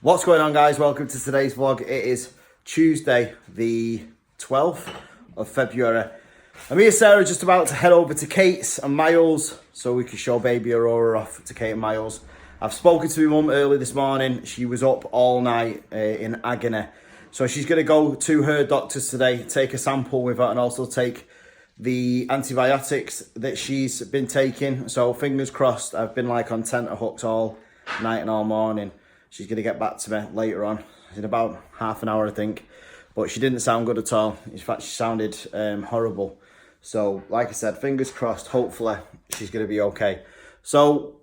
What's going on, guys? Welcome to today's vlog. It is Tuesday the 12th of February and me and Sarah are just about to head over to Kate's and Miles so we can show baby Aurora off to Kate and Miles. I've spoken to my mum early this morning. She was up all night in agony, so she's going to go to her doctor's today, take a sample with her and also take the antibiotics that she's been taking. So fingers crossed. I've been like on tenterhooks all night and all morning. She's going to get back to me later on in about half an hour, I think. But she didn't sound good at all. In fact, she sounded horrible. So, like I said, fingers crossed. Hopefully, she's going to be okay. So,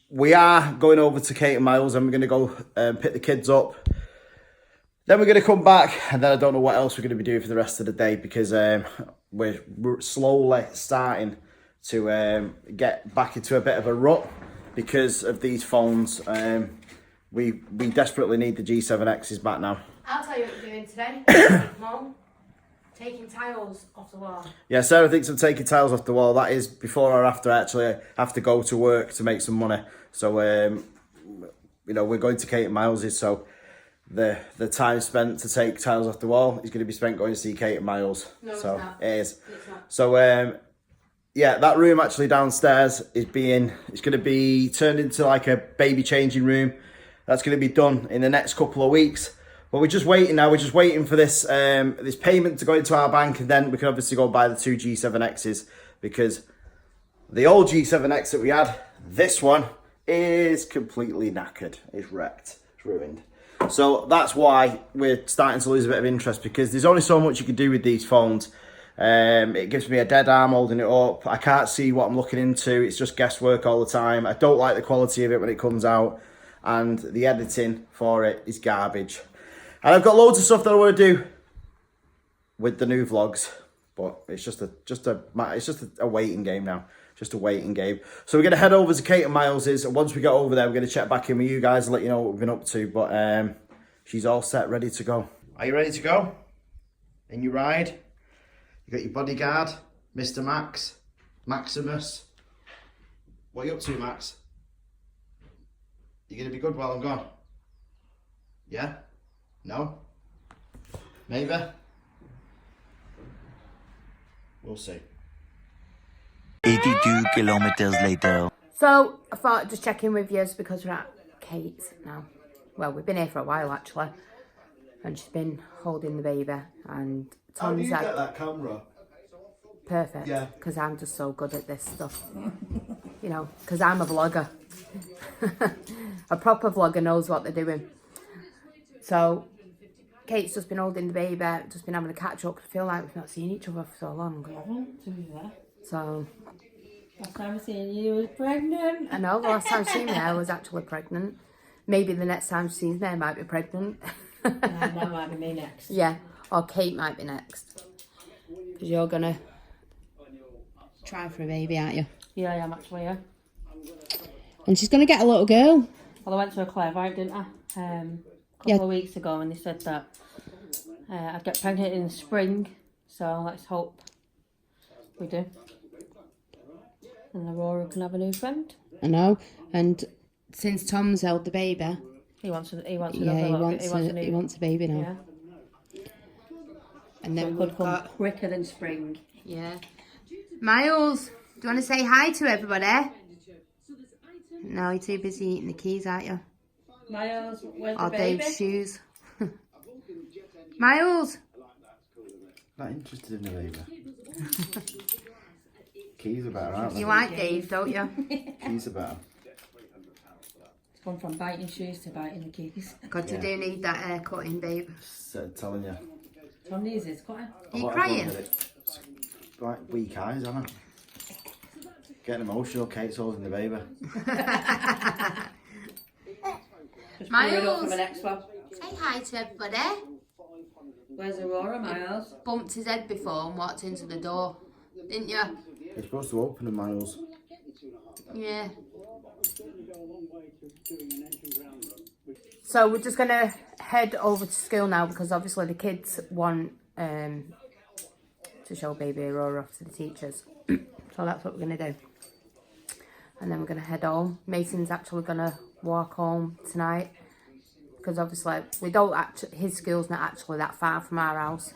we are going over to Kate and Miles and we're going to go pick the kids up. Then we're going to come back and then I don't know what else we're going to be doing for the rest of the day because we're slowly starting to get back into a bit of a rut because of these phones. We desperately need the G7Xs back now. I'll tell you what we're doing today. Mum, taking tiles off the wall. Yeah, Sarah thinks I'm taking tiles off the wall. That is before or after I actually have to go to work to make some money. So, you know, we're going to Kate and Miles's, so the time spent to take tiles off the wall is going to be spent going to see Kate and Miles. No, so it's not. It is. It's not. So, yeah, that room actually downstairs is it's going to be turned into like a baby changing room. That's going to be done in the next couple of weeks. But we're just waiting now. We're just waiting for this this payment to go into our bank, and then we can obviously go buy the two G7Xs because the old G7X that we had, this one, is completely knackered. It's wrecked. It's ruined. So that's why we're starting to lose a bit of interest because there's only so much you can do with these phones. It gives me a dead arm holding it up. I can't see what I'm looking into. It's just guesswork all the time. I don't like the quality of it when it comes out. And the editing for it is garbage. And I've got loads of stuff that I want to do with the new vlogs, but it's just a waiting game now. Just a waiting game. So we're gonna head over to Kate and Miles's, and once we get over there, we're gonna check back in with you guys and let you know what we've been up to. But she's all set, ready to go. Are you ready to go? In your ride? You got your bodyguard, Mr. Maximus. What are you up to, Max? You gonna be good while I'm gone? Yeah? No? Maybe? We'll see. 82 kilometers later. So, I thought I'd just check in with you because we're at Kate's now. Well, we've been here for a while actually. And she's been holding the baby. And How do Tom's you get that camera? perfect. Yeah. Because I'm just so good at this stuff. You know, because I'm a vlogger. A proper vlogger knows what they're doing. So, Kate's just been holding the baby, just been having a catch up. I feel like we've not seen each other for so long. To be fair. So, Last time I seen you was pregnant. I know the last time she seen me, I was actually pregnant. Maybe the next time she sees me, I might be pregnant. That might be me next. Yeah, or Kate might be next. Because you're going to try for a baby, aren't you? Yeah, I am actually, yeah. And she's going to get a little girl. Well, I went to a clairvoyant, didn't I? A couple of weeks ago, and they said that I'd get pregnant in the spring. So let's hope we do. And Aurora can have a new friend. I know. And since Tom's held the baby, He wants a he wants a baby now. Yeah. And So then it could come quicker than spring. Yeah. Miles, do you want to say hi to everybody? No, you're too busy eating the keys, aren't you? Miles, where's Or the baby? Dave's shoes. Miles! Not interested in the baby. Keys are better, aren't they? You like Dave, don't you? Keys are better. It's gone from biting shoes to biting the keys. God, you do need that hair cutting, babe. Said telling you. Tom needs his cutting. Are you What crying? everyone did it. It's like weak eyes, aren't it? Getting emotional, Kate's holding the baby. Just Miles. clear it up for the next one. Say hi to everybody. Where's Aurora, Miles? Bumped his head before and walked into the door, didn't you? You're supposed to open the Miles. Yeah. So we're just going to head over to school now because obviously the kids want to show baby Aurora off to the teachers. So that's what we're going to do. And then we're going to head home. Mason's actually going to walk home tonight because obviously we don't actually, his school's not actually that far from our house.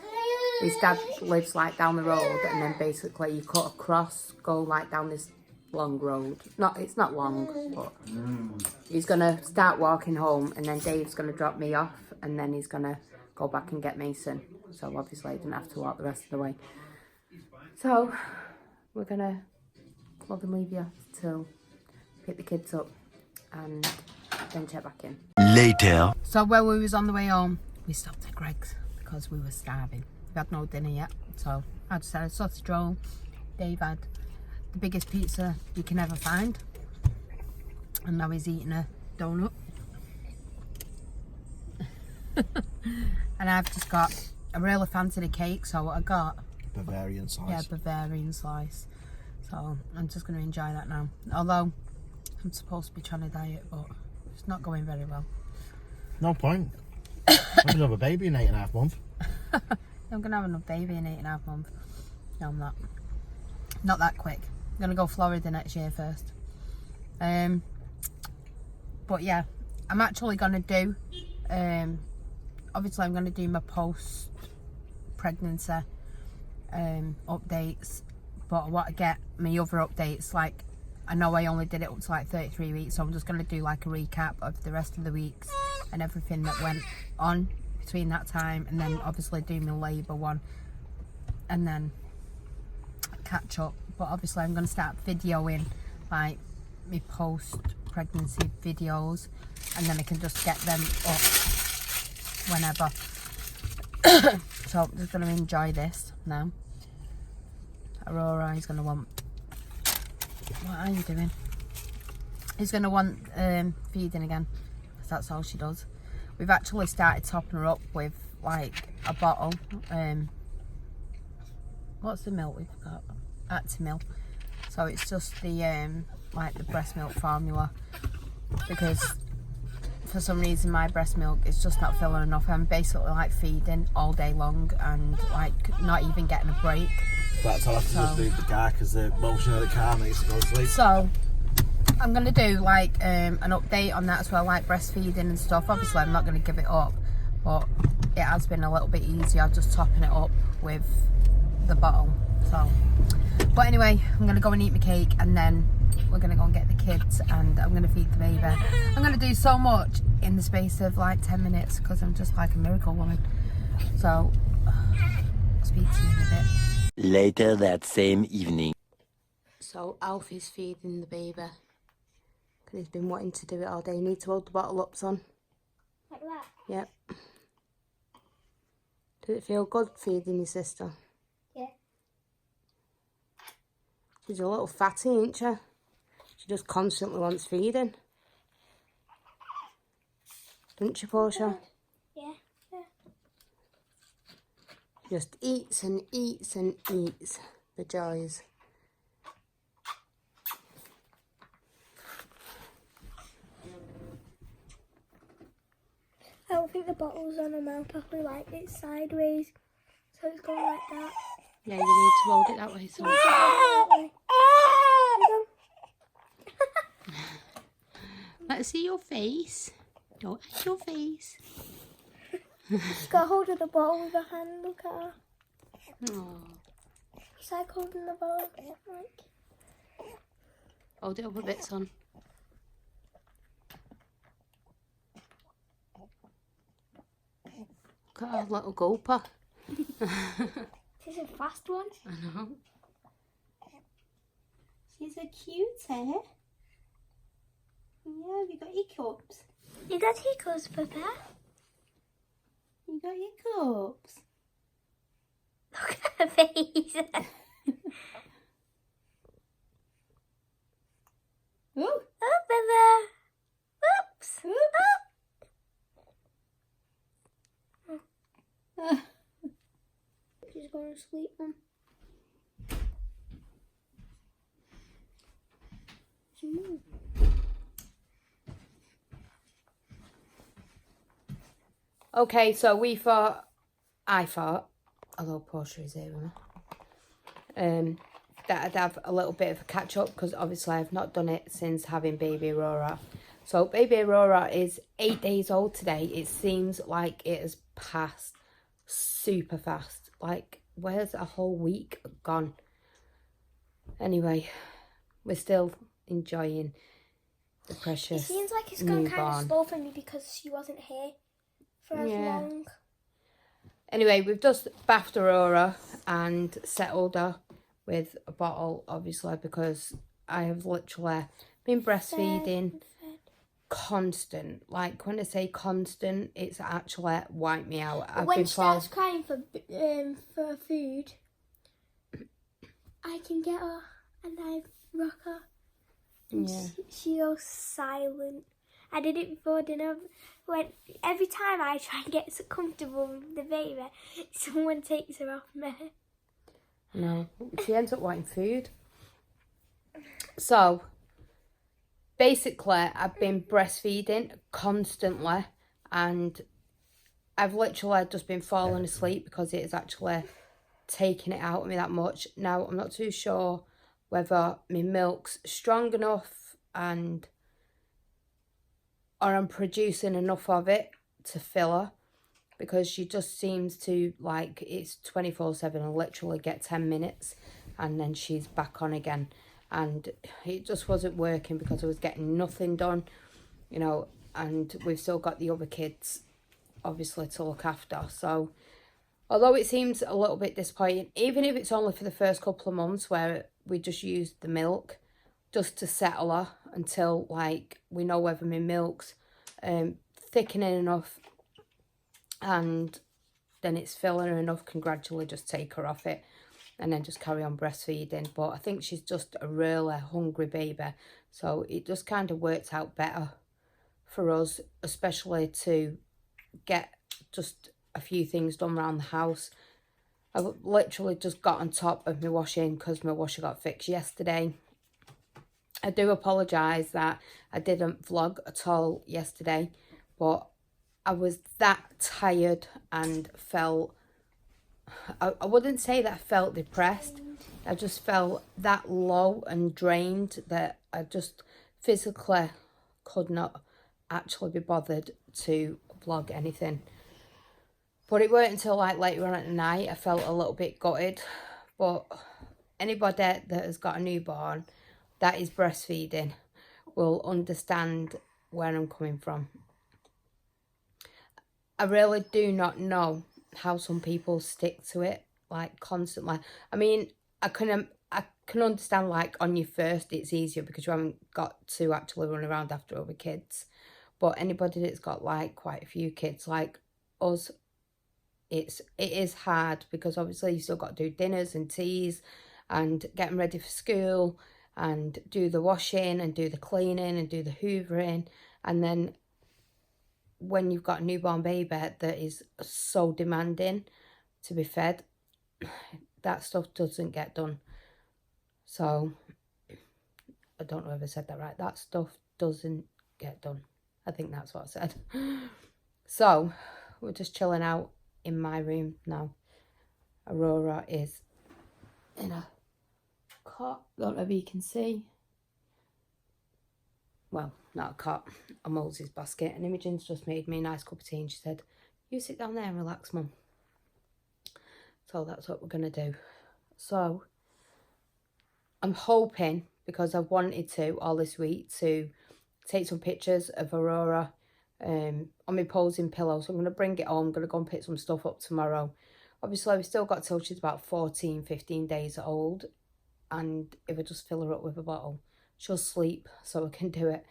His dad lives like down the road, and then basically you cut across, go like down this long road. It's not long, but he's gonna start walking home, and then Dave's gonna drop me off, and then he's gonna go back and get Mason. So obviously I didn't have to walk the rest of the way. So we're gonna love and leave you to pick the kids up and then check back in. Later. So while we was on the way home, we stopped at Greg's because we were starving. We had no dinner yet, so I just had a sausage roll. Dave had the biggest pizza you can ever find, and now he's eating a donut. And I've just got, I really fancied a cake, so what I got, Bavarian slice. yeah, Bavarian slice. So I'm just going to enjoy that now. Although I'm supposed to be trying to diet, but it's not going very well. No point. I'm gonna have a baby in 8.5 months. I'm going to have another baby in 8.5 months. No, I'm not. Not that quick. I'm going to go Florida next year first. But yeah, I'm actually going to do, obviously I'm going to do my post-pregnancy updates. But I want to get my other updates, like, I know I only did it up to like 33 weeks, so I'm just going to do like a recap of the rest of the weeks and everything that went on between that time, and then obviously do my labour one and then catch up. But obviously I'm going to start videoing like my post-pregnancy videos, and then I can just get them up whenever. So I'm just going to enjoy this now. Aurora is going to want, what are you doing? He's going to want feeding again, because that's all she does. We've actually started topping her up with like a bottle. What's the milk we've got? Actimel. So it's just the like the breast milk formula, because for some reason my breast milk is just not filling enough. I'm basically like feeding all day long and like not even getting a break. That's I'll have to just leave the car because the motion of the car makes it go to sleep. So I'm going to do like an update on that as well, like breastfeeding and stuff. Obviously I'm not going to give it up, but it has been a little bit easier just topping it up with the bottle. So, but anyway, I'm going to go and eat my cake, and then we're going to go and get the kids, and I'm going to feed the baby. I'm going to do so much in the space of like 10 minutes because I'm just like a miracle woman. So I'll speak to you in a bit. Later that same evening. So Alfie's feeding the baby because he's been wanting to do it all day. You need to hold the bottle up, son. Like that? Yep. Does it feel good feeding your sister? Yeah. She's a little fatty, ain't she? She just constantly wants feeding. Doesn't she, Portia? Yeah. Yeah. Just eats and eats and eats. The joys. I don't think the bottle's on her mouth properly, like it's sideways, so it's going like that. Yeah, you need to hold it that way, son. Let's see your face. Don't hide your face. She's got hold of the bottle with her hand, look at her. Oh. It's like holding the bottle, like. Hold it up a bit, son. Look at our little gulper. She's a fast one. I know. She's a cutie. Yeah, have you got hiccups? You got hiccups, Papa? You got hiccups? Look at her face. Ooh. Oh, Papa. Oops. Oh. She's going to sleep then. Okay, so I thought, although Portia is here with me, that I'd have a little bit of a catch up because obviously I've not done it since having baby Aurora. So baby Aurora is 8 days old today. It seems like it has passed super fast. Like, where's a whole week gone? Anyway, we're still enjoying the precious It seems like it's gone kind of newborn. slow for me because she wasn't here for as long. Anyway, we've just bathed Aurora and settled her with a bottle, obviously, because I have literally been breastfeeding constant. Like, when I say constant, it's actually wiped me out. When she starts crying for food, I can get her and I rock her. And she goes silent. I did it before dinner. When every time I try and get so comfortable with the baby, someone takes her off me. No, she ends up wanting food. So, basically, I've been breastfeeding constantly, and I've literally just been falling asleep because it is actually taking it out of me that much. Now, I'm not too sure whether my milk's strong enough or I'm producing enough of it to fill her, because she just seems to, like, it's 24/7 and literally get 10 minutes and then she's back on again. And it just wasn't working because I was getting nothing done, you know, and we've still got the other kids, obviously, to look after. So, although it seems a little bit disappointing, even if it's only for the first couple of months where we just used the milk just to settle her until, like, we know whether my milk's thickening enough and then it's filling her enough, can gradually just take her off it and then just carry on breastfeeding. But I think she's just a really hungry baby, so it just kind of worked out better for us, especially to get just a few things done around the house. I literally just got on top of my washing because my washer got fixed yesterday. I do apologise that I didn't vlog at all yesterday, but I was that tired and felt, I wouldn't say that I felt depressed. I just felt that low and drained that I just physically could not actually be bothered to vlog anything. But it weren't until, like, later on at night I felt a little bit gutted. But anybody that has got a newborn that is breastfeeding will understand where I'm coming from. I really do not know how some people stick to it, like, constantly. I mean, I can understand, like, on your first it's easier because you haven't got to actually run around after other kids. But anybody that's got, like, quite a few kids like us, it is hard because obviously you still got to do dinners and teas and get them ready for school and do the washing and do the cleaning and do the hoovering. And then when you've got a newborn baby that is so demanding to be fed, that stuff doesn't get done. So, I don't know if I said that right. That stuff doesn't get done. I think that's what I said. So, we're just chilling out in my room now. Aurora is in a cot. Don't know if you can see. Well, not a cot, a Moses basket. And Imogen's just made me a nice cup of tea and she said, you sit down there and relax, Mum. So that's what we're going to do. So I'm hoping, because I've wanted to all this week, to take some pictures of Aurora on my posing pillow. So I'm going to bring it home. I'm going to go and pick some stuff up tomorrow. Obviously, we've still got till she's about 14, 15 days old. And if I just fill her up with a bottle, she'll sleep, so I can do it.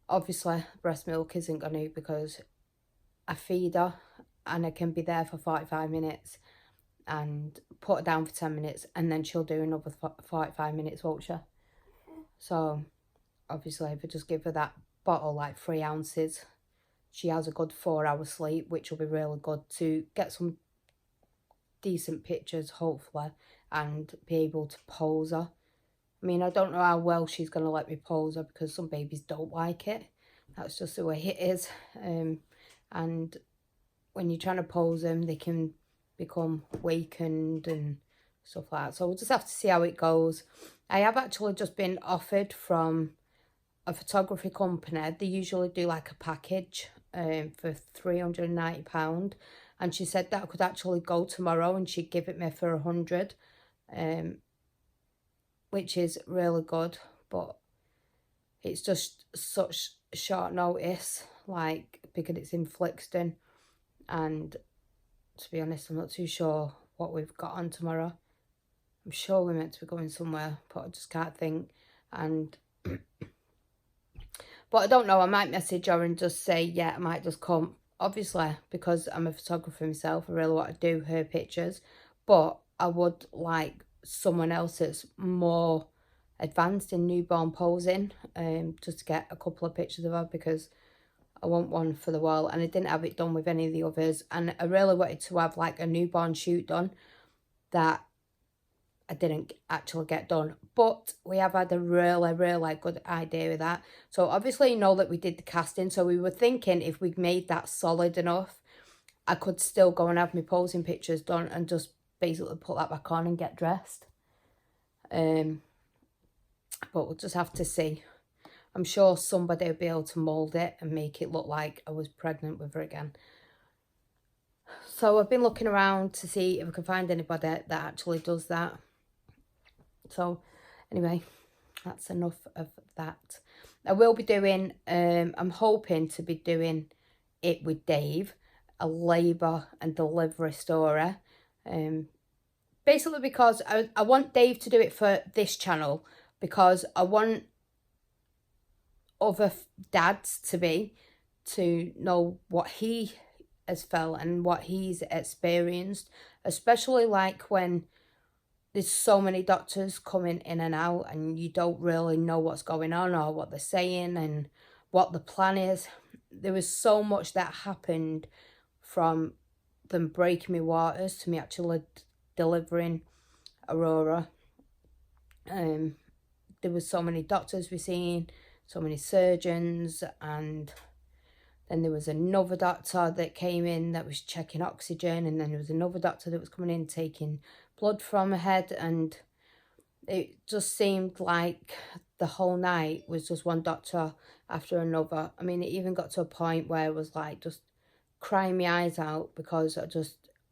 Obviously, breast milk isn't going to, because I feed her and I can be there for 45 minutes and put her down for 10 minutes and then she'll do another 45 minutes, won't she? So, obviously, if I just give her that bottle, like 3 ounces, she has a good 4 hours sleep, which will be really good to get some decent pictures, hopefully, and be able to pose her. I mean, I don't know how well she's going to let me pose her because some babies don't like it. That's just the way it is. And when you're trying to pose them, they can become weakened and stuff like that. So we'll just have to see how it goes. I have actually just been offered from a photography company. They usually do like a package for £390, and she said that I could actually go tomorrow and she'd give it me for 100, which is really good. But it's just such short notice, like, because it's in Flixton, and to be honest, I'm not too sure what we've got on tomorrow. I'm sure we're meant to be going somewhere, but I just can't think. And but I don't know, I might message her and just say, yeah, I might just come. Obviously, because I'm a photographer myself, I really want to do her pictures, but I would like someone else that's more advanced in newborn posing, just to get a couple of pictures of her, because I want one for the wall, and I didn't have it done with any of the others, and I really wanted to have like a newborn shoot done that I didn't actually get done, but we have had a really good idea with that. So obviously you know that we did the casting, so we were thinking if we made that solid enough, I could still go and have my posing pictures done and just basically put that back on and get dressed. But we'll just have to see. I'm sure somebody will be able to mould it and make it look like I was pregnant with her again. So I've been looking around to see if I can find anybody that actually does that. So anyway, that's enough of that. I will be doing, I'm hoping to be doing it with Dave, a labour and delivery story. Basically because I want Dave to do it for this channel, because I want other dads to know what he has felt and what he's experienced, especially like when there's so many doctors coming in and out and you don't really know what's going on or what they're saying and what the plan is. There was so much that happened from them breaking me waters to me actually delivering Aurora. There was so many doctors we seen, so many surgeons, and then there was another doctor that came in that was checking oxygen, and then there was another doctor that was coming in taking blood from her head, and it just seemed like the whole night was just one doctor after another. I mean, it even got to a point where I was like just crying my eyes out, because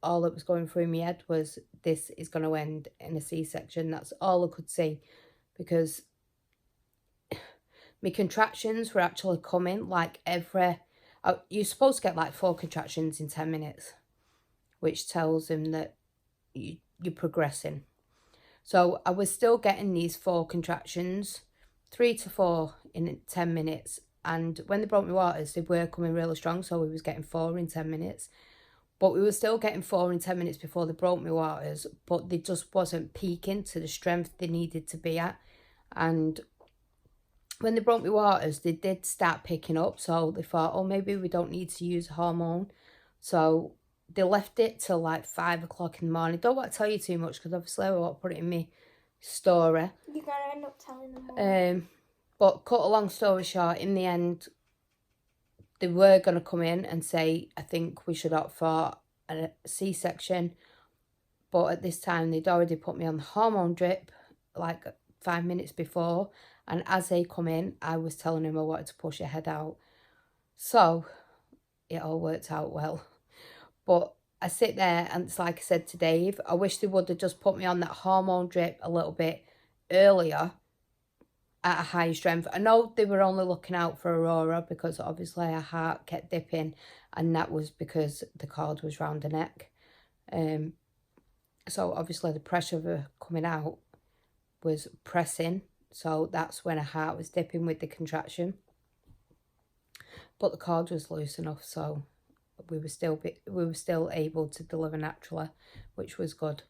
all that was going through my head was, this is going to end in a C-section. That's all I could see, because my contractions were actually coming like you're supposed to get like 4 contractions in 10 minutes, which tells him that you're progressing. So I was still getting these 4 contractions, 3 to 4 in 10 minutes. And when they brought me waters, they were coming really strong, so we was getting 4 in 10 minutes. But we were still getting 4 in 10 minutes before they brought me waters, but they just wasn't peaking to the strength they needed to be at. And when they brought me waters, they did start picking up, so they thought, oh, maybe we don't need to use hormone. So they left it till like 5 o'clock in the morning. Don't want to tell you too much, because obviously I won't put it in my story. You're going to end up telling them more. But cut a long story short, in the end, they were going to come in and say, I think we should opt for a C-section. But at this time, they'd already put me on the hormone drip like 5 minutes before. And as they come in, I was telling him I wanted to push her head out. So it all worked out well. But I sit there, and it's like I said to Dave, I wish they would have just put me on that hormone drip a little bit earlier at a high strength. I know they were only looking out for Aurora, because obviously her heart kept dipping, and that was because the cord was round her neck. So obviously the pressure of her coming out was pressing. So that's when her heart was dipping with the contraction. But the cord was loose enough, so we were still able to deliver naturally, which was good.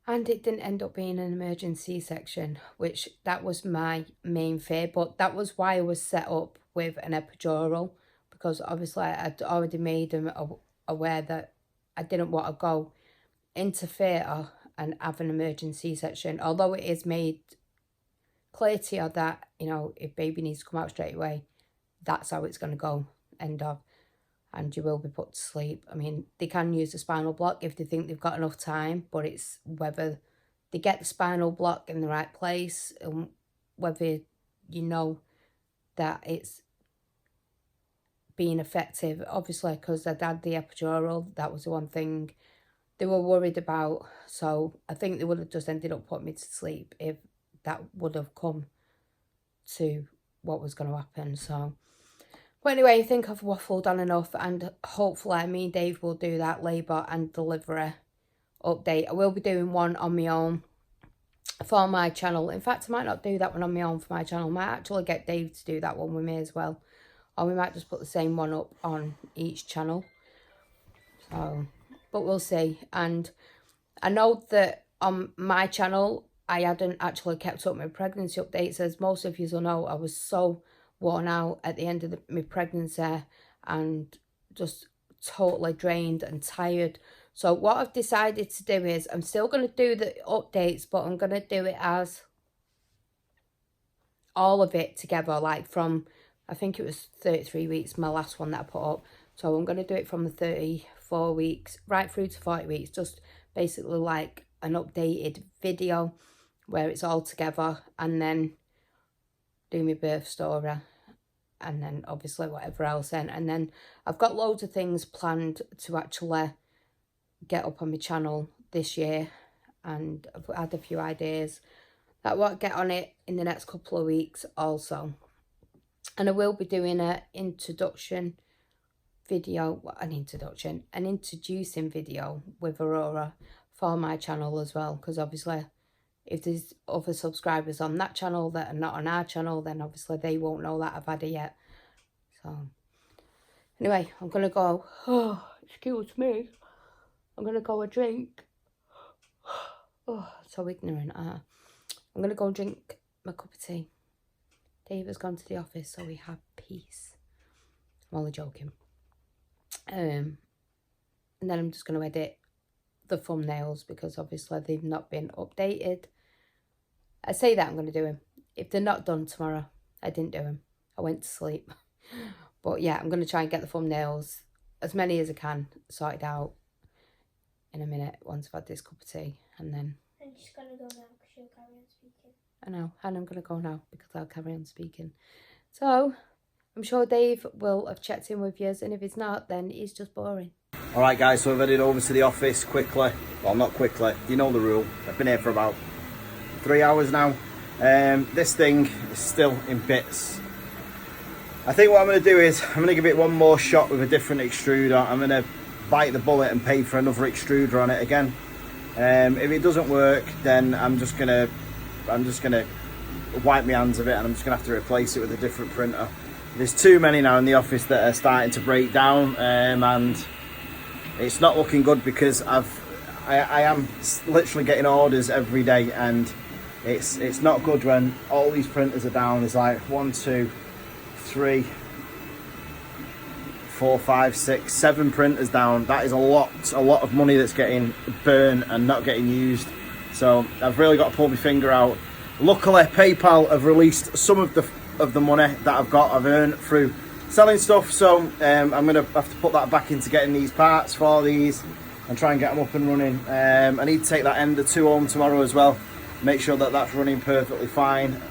And it didn't end up being an emergency C-section, which that was my main fear. But that was why I was set up with an epidural, because obviously I'd already made them aware that I didn't want to go into theatre and have an emergency C-section, although it is made clear to you that, you know, if baby needs to come out straight away, that's how it's going to go, end of, and you will be put to sleep. I mean, they can use a spinal block if they think they've got enough time, but it's whether they get the spinal block in the right place, and whether you know that it's being effective. Obviously, because I'd had the epidural, that was the one thing they were worried about. So I think they would have just ended up putting me to sleep if that would have come to what was going to happen. So, but anyway, I think I've waffled on enough, and hopefully me and Dave will do that labour and delivery update. I will be doing one on my own for my channel. In fact, I might not do that one on my own for my channel. I might actually get Dave to do that one with me as well. Or we might just put the same one up on each channel. So, but we'll see. And I know that on my channel, I hadn't actually kept up my pregnancy updates. As most of you will know, I was so worn out at the end of my pregnancy and just totally drained and tired. So what I've decided to do is I'm still going to do the updates, but I'm going to do it as all of it together, like from, I think it was 33 weeks, my last one that I put up. So I'm going to do it from the 34 weeks right through to 40 weeks, just basically like an updated video where it's all together, and then do my birth story, and then obviously whatever else in. And then I've got loads of things planned to actually get up on my channel this year, and I've had a few ideas that I want to get on it in the next couple of weeks also. And I will be doing an introducing video with Aurora for my channel as well, because obviously if there's other subscribers on that channel that are not on our channel, then obviously they won't know that I've had it yet. So anyway, I'm gonna go, oh, excuse me, I'm gonna go and drink. Oh, so ignorant. I'm gonna go and drink my cup of tea. Dave has gone to the office, so we have peace. I'm only joking. And then I'm just going to edit the thumbnails, because obviously they've not been updated. I say that I'm going to do them. If they're not done tomorrow, I didn't do them. I went to sleep. But yeah, I'm going to try and get the thumbnails, as many as I can, sorted out in a minute once I've had this cup of tea. And then I'm just going to go now because you'll carry on speaking. I know, and I'm going to go now because I'll carry on speaking. So I'm sure Dave will have checked in with you, and if he's not, then he's just boring. Alright guys, so I've headed over to the office quickly. Well, not quickly, you know the rule. I've been here for about 3 hours now. This thing is still in bits. I think what I'm going to do is, I'm going to give it one more shot with a different extruder. I'm going to bite the bullet and pay for another extruder on it again. If it doesn't work, then I'm just going to wipe my hands of it, and I'm just going to have to replace it with a different printer. There's too many now in the office that are starting to break down, and it's not looking good, because I am literally getting orders every day, and it's not good when all these printers are down. There's like 1, 2, 3, 4, 5, 6, 7 printers down. That is a lot of money that's getting burned and not getting used. So I've really got to pull my finger out. Luckily, PayPal have released some of the money that I've earned through selling stuff. So I'm going to have to put that back into getting these parts for these and try and get them up and running. I need to take that Ender 2 home tomorrow as well. Make sure that that's running perfectly fine.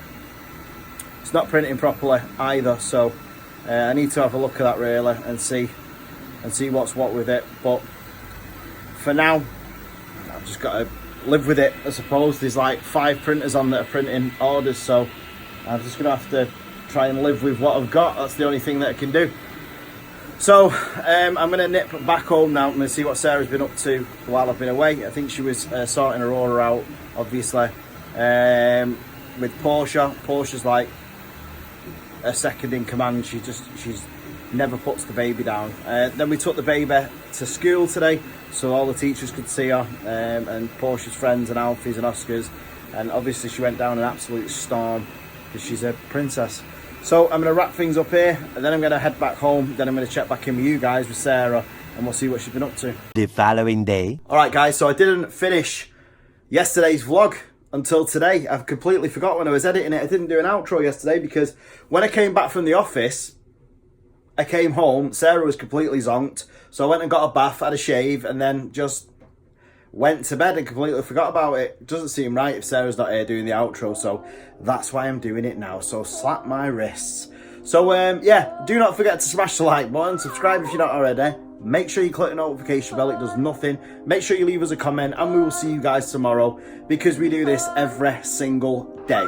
It's not printing properly either, so I need to have a look at that really and see what's what with it. But for now, I've just got to live with it, I suppose. There's like 5 printers on that are printing orders, so I'm just gonna have to try and live with what I've got. That's the only thing that I can do. So I'm gonna nip back home now. I'm gonna see what Sarah's been up to while I've been away. I think she was sorting Aurora out, obviously, with Portia. Portia's like a second in command. She's never puts the baby down. Then we took the baby to school today, so all the teachers could see her, and Portia's friends and Alfie's and Oscar's, and obviously she went down an absolute storm because she's a princess. So I'm going to wrap things up here, and then I'm going to head back home. Then I'm going to check back in with you guys, with Sarah, and we'll see what she's been up to. The following day. Alright guys, so I didn't finish yesterday's vlog until today. I've completely forgot when I was editing it. I didn't do an outro yesterday because when I came back from the office, I came home, Sarah was completely zonked, so I went and got a bath, had a shave, and then just went to bed and completely forgot about it. It doesn't seem right if Sarah's not here doing the outro, so that's why I'm doing it now, so slap my wrists. So yeah, do not forget to smash the like button, subscribe if you're not already. Make sure you click the notification bell, it does nothing. Make sure you leave us a comment, and we will see you guys tomorrow, because we do this every single day.